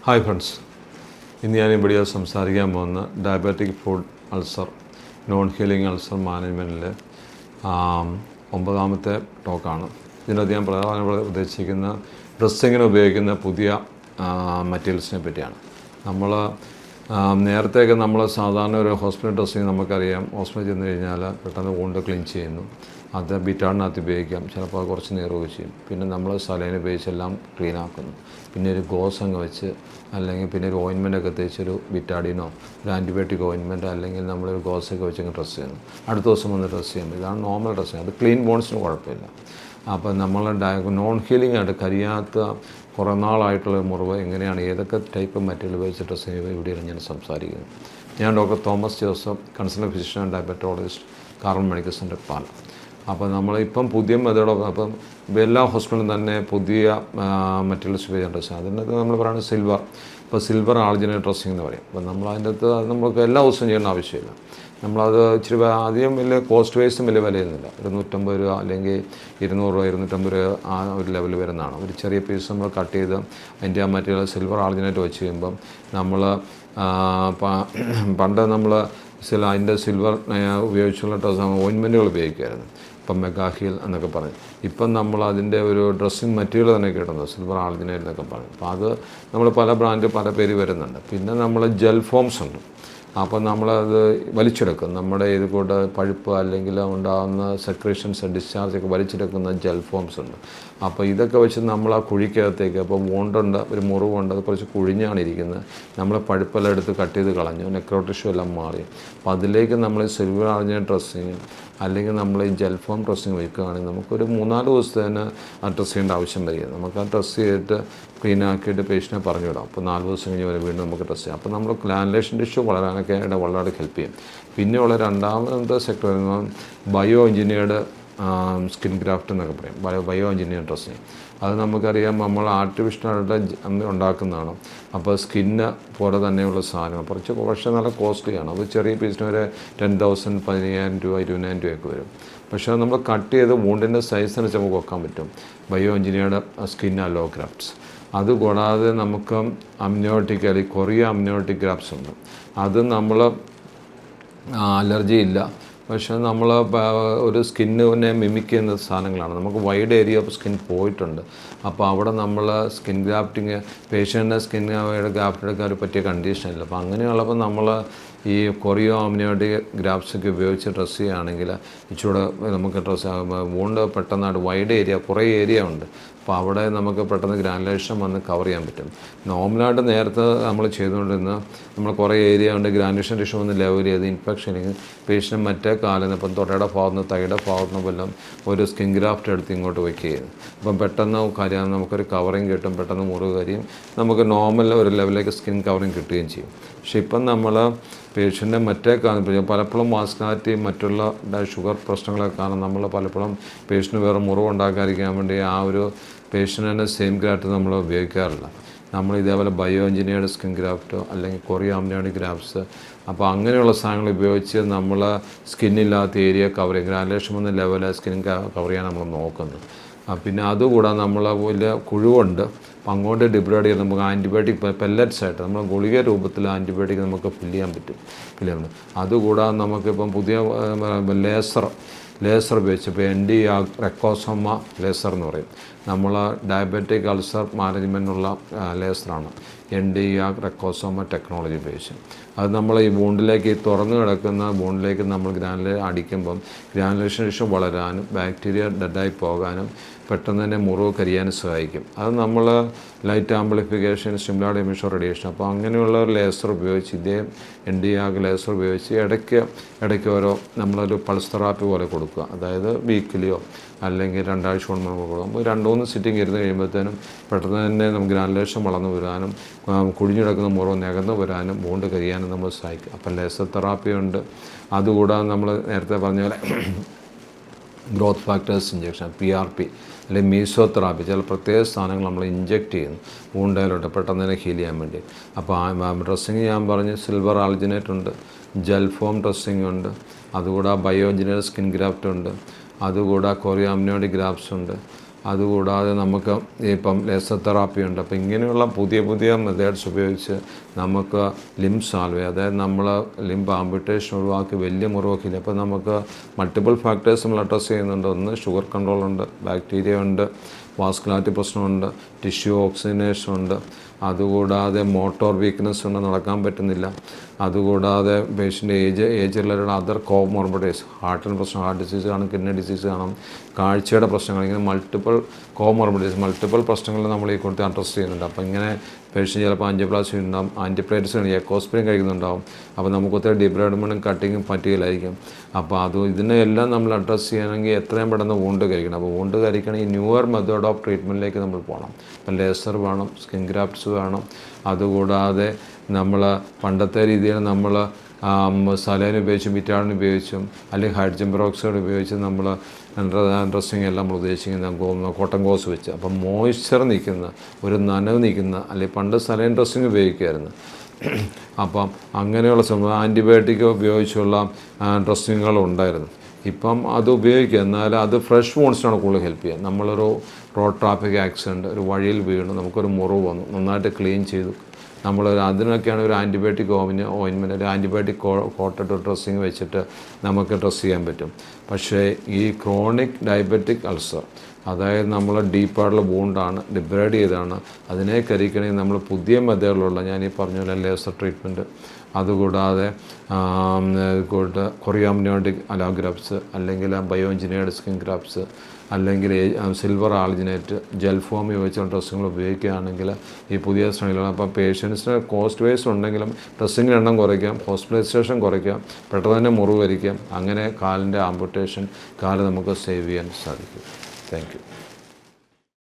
Hi friends, ഇന്ന് ഞാൻ ഇവിടെ സംസാരിക്കാൻ പോകുന്ന diabetic foot ulcer, non healing ulcer മാനേജ്മെൻറ്റിലെ 9ാമത്തെ ടോക്കാണ്. ഇതിനകത്ത് ഞാൻ പ്രധാനമായി ഉദ്ദേശിക്കുന്ന ഡ്രസ്സിങ്ങിന് ഉപയോഗിക്കുന്ന പുതിയ മെറ്റീരിയൽസിനെ പറ്റിയാണ്. നമ്മൾ നേരത്തെയൊക്കെ നമ്മൾ സാധാരണ ഒരു ഹോസ്പിറ്റൽ ഡ്രസ്സിങ് നമുക്കറിയാം. ഹോസ്പിറ്റലിൽ ചെന്ന് കഴിഞ്ഞാൽ പെട്ടെന്ന് വൂണ്ട് ക്ലീൻ ചെയ്യുന്നു, അത് ബിറ്റാണിനകത്ത് ഉപയോഗിക്കാം, ചിലപ്പോൾ കുറച്ച് നീർ ചെയ്യും. പിന്നെ നമ്മൾ സലൈൻ ഉപയോഗിച്ചെല്ലാം ക്ലീനാക്കുന്നു. പിന്നെ ഒരു ഗോസ് അങ്ങ് വെച്ച്, അല്ലെങ്കിൽ പിന്നെ ഒരു ഓയിൻമെൻറ്റൊക്കെ തേച്ചൊരു ബിറ്റാഡിനോ ഒരു ആൻറ്റിബയോട്ടിക് ഓയിൻമെൻറ്റ്, അല്ലെങ്കിൽ നമ്മളൊരു ഗോസൊക്കെ വെച്ച് അങ്ങ് ഡ്രസ്സ് ചെയ്യുന്നു. അടുത്ത ദിവസം വന്ന് ഡ്രസ്സ് ചെയ്യുമ്പോൾ ഇതാണ് നോർമൽ ഡ്രസ്സിങ്. അത് ക്ലീൻ ബോൺസിന് കുഴപ്പമില്ല. അപ്പോൾ നമ്മൾ നോൺ ഹീലിംഗ് ആയിട്ട് കരിയാത്ത കുറേ നാളായിട്ടുള്ള മുറിവ് എങ്ങനെയാണ്, ഏതൊക്കെ ടൈപ്പ് മെറ്റീരിയൽ ഉപയോഗിച്ച് ഡ്രസ്സ് ചെയ്യുമ്പോൾ ഇവിടെയാണ് ഞാൻ സംസാരിക്കുന്നത്. ഞാൻ doctor Thomas Joseph, consultant physician and diabetologist, Carmel medical centre, Pala. അപ്പോൾ നമ്മളിപ്പം പുതിയ മെത്തേഡൊക്കെ, അപ്പം എല്ലാ ഹോസ്പിറ്റലിലും തന്നെ പുതിയ മെറ്റീരിയൽസ് ഉപയോഗിച്ച ഡ്രസ്സ്. അതിനകത്ത് നമ്മൾ പറയുന്നത് സിൽവർ. ഇപ്പോൾ സിൽവർ ആൾജിനേറ്റ് ഡ്രസ്സിംഗ് എന്ന് പറയും. അപ്പോൾ നമ്മൾ അതിൻ്റെ അകത്ത് നമുക്ക് എല്ലാ ദിവസവും ചെയ്യേണ്ട ആവശ്യമില്ല. നമ്മളത് ഇച്ചിരി അധികം വലിയ കോസ്റ്റ് വൈസും വലിയ വിലയൊന്നുമില്ല. ഒരു 150 രൂപ അല്ലെങ്കിൽ 200 രൂപ 250 രൂപ ആ ഒരു ലെവൽ വരുന്നതാണ്. ഒരു ചെറിയ പീസ് നമ്മൾ കട്ട് ചെയ്ത് അതിൻ്റെ ആ മെറ്റീരിയൽ സിൽവർ ആൾജിനേറ്റ് വെച്ച് കഴിയുമ്പം നമ്മൾ പണ്ട് നമ്മൾ അതിൻ്റെ സിൽവർ ഉപയോഗിച്ചുള്ള ഓയിൻമെൻറ്റുകൾ ഉപയോഗിക്കുമായിരുന്നു. ഇപ്പം മെഗാഹീൽ എന്നൊക്കെ പറഞ്ഞു. ഇപ്പം നമ്മൾ അതിൻ്റെ ഒരു ഡ്രസ്സിങ് മെറ്റീരിയൽ തന്നെ കിട്ടുന്നത് സിൽവർ ആൾജിനേറ്റ് എന്നൊക്കെ പറയും. അപ്പോൾ അത് നമ്മൾ പല ബ്രാൻഡ് പല പേര് വരുന്നുണ്ട്. പിന്നെ നമ്മൾ ജെൽ ഫോംസ് ഉണ്ട്. അപ്പോൾ നമ്മളത് വലിച്ചെടുക്കും. നമ്മുടെ ഇത് കൂടെ പഴുപ്പ് അല്ലെങ്കിൽ ഉണ്ടാകുന്ന സെക്രേഷൻസ് ഡിസ്ചാർജൊക്കെ വലിച്ചെടുക്കുന്ന ജെൽ ഫോംസ് ഉണ്ട്. അപ്പോൾ ഇതൊക്കെ വെച്ച് നമ്മൾ ആ കുഴിക്കകത്തേക്ക്, അപ്പോൾ വോണ്ടുണ്ട്, ഒരു മുറിവുണ്ട്, അത് കുറച്ച് കുഴിഞ്ഞാണ് ഇരിക്കുന്നത്. നമ്മൾ പഴുപ്പെല്ലാം എടുത്ത് കട്ട് ചെയ്ത് കളഞ്ഞു, നെക്രോട്ടിക് ടിഷ്യൂ എല്ലാം മാറി. അപ്പോൾ അതിലേക്ക് നമ്മൾ സിൽവർ ആൾജിനേറ്റ് ഡ്രസ്സിങ് അല്ലെങ്കിൽ നമ്മൾ ഈ ജെൽ ഫോം ഡ്രസ്സിങ് വയ്ക്കുകയാണെങ്കിൽ നമുക്കൊരു 3-4 ദിവസത്തേന് ആ ഡ്രസ്സ് ചെയ്യേണ്ട ആവശ്യം വരിക. നമുക്ക് ആ ഡ്രസ്സ് ചെയ്തിട്ട് ക്ലീൻ ആക്കിയിട്ട് പേഷ്യൻറ്റിനെ പറഞ്ഞു വിടാം. അപ്പോൾ 4 ദിവസം കഴിഞ്ഞ് വരെ വീണ്ടും നമുക്ക് ഡ്രസ്സ് ചെയ്യാം. അപ്പോൾ നമ്മൾ ഗ്രാനുലേഷൻ ടിഷ്യൂ വളരാനൊക്കെ വളരെ ഹെൽപ്പ് ചെയ്യും. പിന്നെയുള്ള രണ്ടാമത്തെ സെക്ടർ വരുന്നത് ബയോ എഞ്ചിനീയർഡ് സ്കിൻ ഗ്രാഫ്റ്റ് എന്നൊക്കെ പറയും. Bio engineer dressing. അത് നമുക്കറിയാം, നമ്മൾ ആർട്ടിഫിഷ്യലായിട്ട് ഉണ്ടാക്കുന്നതാണ്. അപ്പോൾ സ്കിന്ന് പോലെ തന്നെയുള്ള സാധനങ്ങൾ കുറച്ച് നല്ല കോസ്റ്റ്ലിയാണ്. അത് ചെറിയ പീസിന് വരെ 10,000, 15,000 രൂപ 20,000 രൂപയൊക്കെ വരും. പക്ഷേ നമ്മൾ കട്ട് ചെയ്ത് വൂണ്ടിൻ്റെ സൈസിനനുസരിച്ച് നമുക്ക് വെക്കാൻ പറ്റും. Bio engineered skin allografts. അതുകൂടാതെ നമുക്ക് അമ്നിയോട്ടിക് അല്ലെങ്കിൽ കൊറിയ അമ്നിയോട്ടിക് ഗ്രാഫ്റ്റ്സ് ഉണ്ട്. അത് നമ്മൾ അലർജി ഇല്ല, പക്ഷേ നമ്മൾ ഒരു സ്കിന്നിനെ മിമിക് ചെയ്യുന്ന സാധനങ്ങളാണ്. നമുക്ക് വൈഡ് ഏരിയ ഓഫ് സ്കിൻ പോയിട്ടുണ്ട്. അപ്പോൾ അവിടെ നമ്മൾ സ്കിൻ ഗ്രാഫ്റ്റിങ്, പേഷ്യൻ്റെ സ്കിൻ ഗ്രാഫ്റ്റ് എടുക്കാൻ പറ്റിയ കണ്ടീഷനില്ല. അപ്പോൾ അങ്ങനെയുള്ളപ്പോൾ നമ്മൾ ഈ കൊറിയോ അമ്നിയോട്ടിക് ഗ്രാഫ്റ്റ്സൊക്കെ ഉപയോഗിച്ച് ഡ്രസ്സ് ചെയ്യുകയാണെങ്കിൽ ഇച്ചിരി നമുക്ക് ഡ്രസ്സ് വൂണ്ട് പെട്ടെന്നായിട്ട് വൈഡ് ഏരിയ, കുറേ ഏരിയ ഉണ്ട്. അപ്പോൾ അവിടെ നമുക്ക് പെട്ടെന്ന് ഗ്രാനുലേഷൻ വന്ന് കവർ ചെയ്യാൻ പറ്റും. നോർമലായിട്ട് നേരത്തെ നമ്മൾ ചെയ്തുകൊണ്ടിരുന്ന നമ്മൾ കുറേ ഏരിയ ഉണ്ട്, ഗ്രാനുലേഷൻ ടിഷ്യൂ വന്ന് ലെവൽ ചെയ്ത് ഇൻഫെക്ഷനിങ് പേഷ്യൻ്റ് മറ്റേ കാലിൽ ഇപ്പം തൊട്ടയുടെ ഭാഗത്തുനിന്ന് തൈയുടെ ഭാഗത്തുനിന്ന് വല്ലതും ഒരു സ്കിൻ ഗ്രാഫ്റ്റ് എടുത്ത് ഇങ്ങോട്ട് വയ്ക്കുകയും അപ്പം പെട്ടെന്ന് കാര്യം നമുക്കൊരു കവറിങ് കിട്ടും, പെട്ടെന്ന് മുറിവ് കരിയും, നമുക്ക് നോർമൽ ഒരു ലെവലിലേക്ക് സ്കിൻ കവറിങ് കിട്ടുകയും ചെയ്യും. പക്ഷെ ഇപ്പം നമ്മൾ പേഷ്യൻ്റെ മറ്റേ കാര്യം പലപ്പോഴും മാസ്കാറ്റി മറ്റുള്ള ഷുഗർ പ്രശ്നങ്ങളൊക്കെ കാരണം നമ്മൾ പലപ്പോഴും പേഷ്യൻ്റ് വേറെ മുറിവ് ഉണ്ടാക്കാതിരിക്കാൻ വേണ്ടി ആ ഒരു പേഷ്യൻ്റിൻ്റെ സെയിം ഗ്രാഫ്റ്റ് നമ്മൾ ഉപയോഗിക്കാറില്ല. നമ്മൾ ഇതേപോലെ ബയോ എഞ്ചിനീയർഡ് സ്കിൻ ഗ്രാഫ്റ്റോ അല്ലെങ്കിൽ കൊറിയോ അമ്നിയോട്ടിക് ഗ്രാഫ്റ്റ്സ്, അപ്പോൾ സാധനങ്ങൾ ഉപയോഗിച്ച് നമ്മൾ സ്കിന്നില്ലാത്ത ഏരിയ കവർ ചെയ്യും. ഗ്രാനുലേഷൻ വന്ന ലെവൽ സ്കിൻ കവർ ചെയ്യാൻ നമ്മൾ നോക്കുന്നത്. പിന്നെ അതുകൂടാതെ നമ്മൾ വലിയ കുഴുവുണ്ട്, അപ്പം അങ്ങോട്ട് ഡിബ്രേഡ് ചെയ്ത് നമുക്ക് ആൻറ്റിബയോട്ടിക് പെല്ലറ്റ്സ് ആയിട്ട് നമ്മൾ ഗുളിക രൂപത്തിൽ ആൻറ്റിബയോട്ടിക് നമുക്ക് ഫില്ല് ചെയ്യാൻ പറ്റും. അതുകൂടാതെ നമുക്കിപ്പം പുതിയ ലേസർ ഉപയോഗിച്ച്, ഇപ്പോൾ റെക്കോസോമ ലേസർ എന്ന് പറയും. നമ്മൾ ഡയബറ്റിക് അൾസർ മാനേജ്മെൻറ്റിനുള്ള ലേസറാണ് റെക്കോസോമ ടെക്നോളജി ഉപയോഗിച്ച്. അത് നമ്മൾ ഈ വൂണ്ടിലേക്ക്, തുറന്നു കിടക്കുന്ന വൂണ്ടിലേക്ക് നമ്മൾ അടിക്കുമ്പം ഗ്രാനുലേഷൻ ടിഷ്യൂ വളരാനും ബാക്ടീരിയ ഡെഡായി പോകാനും പെട്ടെന്ന് തന്നെ മുറിവ് കരിയാനും സഹായിക്കും. അത് നമ്മൾ light amplification, stimulated emission radiation, അപ്പോൾ അങ്ങനെയുള്ള ഒരു ലേസർ ഉപയോഗിച്ച്, ഇതേ ലേസർ ഉപയോഗിച്ച് ഇടയ്ക്ക് ഓരോ നമ്മളൊരു പൾസ് തെറാപ്പി പോലെ കൊടുക്കുക. അതായത് വീക്കിലിയോ അല്ലെങ്കിൽ 2 ആഴ്ച കൊണ്ട് നമുക്ക് കൊടുക്കാം. 2-3 സിറ്റിംഗ് ഇരുന്ന് കഴിയുമ്പോഴത്തേനും പെട്ടെന്ന് തന്നെ നമുക്ക് ഗ്രാനുലേഷൻ വളർന്നു വരാനും കുഴിഞ്ഞിടക്കുന്ന മുറിവ് നികന്നു വരാനും വൂണ്ട് കരിയാനും നമ്മൾ സഹായിക്കും. അപ്പം ലേസർ തെറാപ്പി ഉണ്ട്. അതുകൂടാതെ നമ്മൾ നേരത്തെ പറഞ്ഞ പോലെ ഗ്രോത്ത് ഫാക്ടേഴ്സ് ഇഞ്ചക്ഷൻ, PRP അല്ലെങ്കിൽ മീസോതെറാപ്പി, ചില പ്രത്യേക സാധനങ്ങൾ നമ്മൾ ഇഞ്ചെക്റ്റ് ചെയ്യുന്നു വൂണ്ടയിലോട്ട് പെട്ടെന്ന് തന്നെ ഹീൽ ചെയ്യാൻ വേണ്ടി. അപ്പോൾ ഡ്രസ്സിങ് ഞാൻ പറഞ്ഞ് സിൽവർ ആൾജിനേറ്റ് ഉണ്ട്, ജെൽ ഫോം ഡ്രസ്സിങ് ഉണ്ട്, അതുകൂടാതെ ബയോ എഞ്ചിനീയർ സ്കിൻ ഗ്രാഫ്റ്റ് ഉണ്ട്, അതുകൂടാതെ കൊറിയോ അമ്നിയോട്ടിക് ഗ്രാഫ്റ്റ്സ് ഉണ്ട്, അതുകൂടാതെ നമുക്ക് ഇപ്പം ലേസർ തെറാപ്പി ഉണ്ട്. അപ്പോൾ ഇങ്ങനെയുള്ള പുതിയ പുതിയ മെത്തേഡ്സ് ഉപയോഗിച്ച് നമുക്ക് ലിംബ് സാൽവേ, അതായത് നമ്മൾ ലിംബ് ആംപുട്ടേഷൻ ഒഴിവാക്കി വലിയ മുറിവൊക്കെ. അപ്പോൾ നമുക്ക് മൾട്ടിപ്പിൾ ഫാക്ടേഴ്സ് നമ്മൾ അഡ്രസ്സ് ചെയ്യുന്നുണ്ട്. ഒന്ന് ഷുഗർ കൺട്രോളുണ്ട്, ബാക്ടീരിയ ഉണ്ട്, വാസ്കുലാരിറ്റി പ്രശ്നമുണ്ട്, ടിഷ്യൂ ഓക്സിജനേഷൻ ഉണ്ട്, അതുകൂടാതെ മോട്ടോർ വീക്ക്നെസ് ഉണ്ട്, നടക്കാൻ പറ്റുന്നില്ല, അതുകൂടാതെ പേഷ്യൻ്റ് ഏജ് റിലേറ്റഡ് അതർ കോമോർബിഡീസ്, ഹാർട്ടിന് പ്രശ്നം, ഹാർട്ട് ഡിസീസ് കാണും, കിഡ്നി ഡിസീസ് കാണും, കാഴ്ചയുടെ പ്രശ്നങ്ങൾ, ഇങ്ങനെ മൾട്ടിപ്പിൾ കോമോർബിഡീസ്, മൾട്ടിപ്പിൾ പ്രശ്നങ്ങൾ നമ്മൾ ഈ കൊടുത്ത് അഡ്രസ്സ് ചെയ്യുന്നുണ്ട്. അപ്പോൾ ഇങ്ങനെ പേഷ്യൻ്റ് ചിലപ്പോൾ ആൻജിയോപ്ലാസ്റ്റി ഉണ്ടാകും, ആൻറ്റിപ്ലേറ്റ്സ് എക്കോസ്പ്രിൻ കഴിക്കുന്നുണ്ടാവും. അപ്പോൾ നമുക്ക് ഒത്തിരി ഡിബ്രൈഡ്മെൻറ്റും കട്ടിങ്ങും പറ്റുകയില്ലായിരിക്കും. അപ്പോൾ ഇതിനെല്ലാം നമ്മൾ അഡ്രസ്സ് ചെയ്യണമെങ്കിൽ എത്രയും പെട്ടെന്ന് വൂണ്ട് കഴിക്കണം. അപ്പോൾ വൂണ്ട് കഴിക്കണമെങ്കിൽ ന്യൂവർ മെത്തേഡ് ഓഫ് ട്രീറ്റ്മെൻറ്റിലേക്ക് നമ്മൾ പോകണം. അപ്പം ലേസർ വേണം, സ്കിൻ ഗ്രാഫ്റ്റ്സ് വേണം, അതുകൂടാതെ നമ്മൾ പണ്ടത്തെ രീതിയിൽ നമ്മൾ സലൈൻ ഉപയോഗിച്ചും വിറ്റാമിൻ ഉപയോഗിച്ചും അല്ലെങ്കിൽ ഹൈഡ്രജൻ പെറോക്സൈഡ് ഉപയോഗിച്ച് നമ്മൾ ഡ്രസ്സിങ് എല്ലാം നമ്മൾ ഉദ്ദേശിക്കുന്ന കോട്ടൺ ഗോസ് വെച്ച്. അപ്പം മോയ്സ്ചർ നിൽക്കുന്ന, ഒരു നനവ് നിൽക്കുന്ന, അല്ലെങ്കിൽ പണ്ട് സലൈൻ ഡ്രസ്സിങ് ഉപയോഗിക്കുമായിരുന്നു. അപ്പം അങ്ങനെയുള്ള ആൻറ്റിബയോട്ടിക് ഉപയോഗിച്ചുള്ള ഡ്രസ്സിങ്ങുകളുണ്ടായിരുന്നു. ഇപ്പം അത് ഉപയോഗിക്കുക, എന്നാൽ അത് ഫ്രഷ് വോൺസിനാണ് കൂടുതൽ ഹെൽപ്പ് ചെയ്യുക. നമ്മളൊരു റോഡ് ട്രാഫിക് ആക്സിഡൻറ്റ്, ഒരു വഴിയിൽ വീണു, നമുക്കൊരു മുറിവ് വന്നു, നന്നായിട്ട് ക്ലീൻ ചെയ്തു, അതിനൊക്കെയാണ് ഒരു ആൻറ്റിബയോട്ടിക് ഓയിൻമെൻറ്റ്, ഒരു ആൻറ്റിബയോട്ടിക് കോട്ടഡ് ഡ്രസ്സിങ് വെച്ചിട്ട് നമുക്ക് ഡ്രസ്സ് ചെയ്യാൻ പറ്റും. പക്ഷേ ഈ ക്രോണിക് ഡയബറ്റിക് അൾസർ, അതായത് നമ്മൾ ഡീപ്പായിട്ടുള്ള വൂണ്ടാണ്, ഡിബ്രൈഡ് ചെയ്താണ്, അതിനെ കരിക്കണമെങ്കിൽ നമ്മൾ പുതിയ മെത്തേഡിലുള്ള ഞാൻ ഈ പറഞ്ഞ പോലെ ലേസർ ട്രീറ്റ്മെൻറ്റ്, അതുകൂടാതെ കൊറിയാംനിയോട്ടിക് അലോഗ്രാഫ്റ്റ്സ്, അല്ലെങ്കിൽ ബയോ എഞ്ചിനീയർഡ് സ്കിൻ ഗ്രാഫ്റ്റ്സ്, അല്ലെങ്കിൽ സിൽവർ ആൾജിനേറ്റ്, ജെൽ ഫോം ഉപയോഗിച്ച ഡ്രസ്സിങ്ങൾ ഉപയോഗിക്കുകയാണെങ്കിൽ ഈ പുതിയ ശ്രേണികളാണ്. അപ്പോൾ പേഷ്യൻസിന് കോസ്റ്റ് വൈസ് ഉണ്ടെങ്കിലും ഡ്രസ്സിങ്ങിൻ്റെ എണ്ണം കുറയ്ക്കാം, ഹോസ്പിറ്റലൈസേഷൻ കുറയ്ക്കാം, പെട്ടെന്ന് തന്നെ മുറിവ് വരിക്കാം, അങ്ങനെ കാലിൻ്റെ ആംപുട്ടേഷൻ, കാല് നമുക്ക് സേവ് ചെയ്യാൻ സാധിക്കും. Thank you.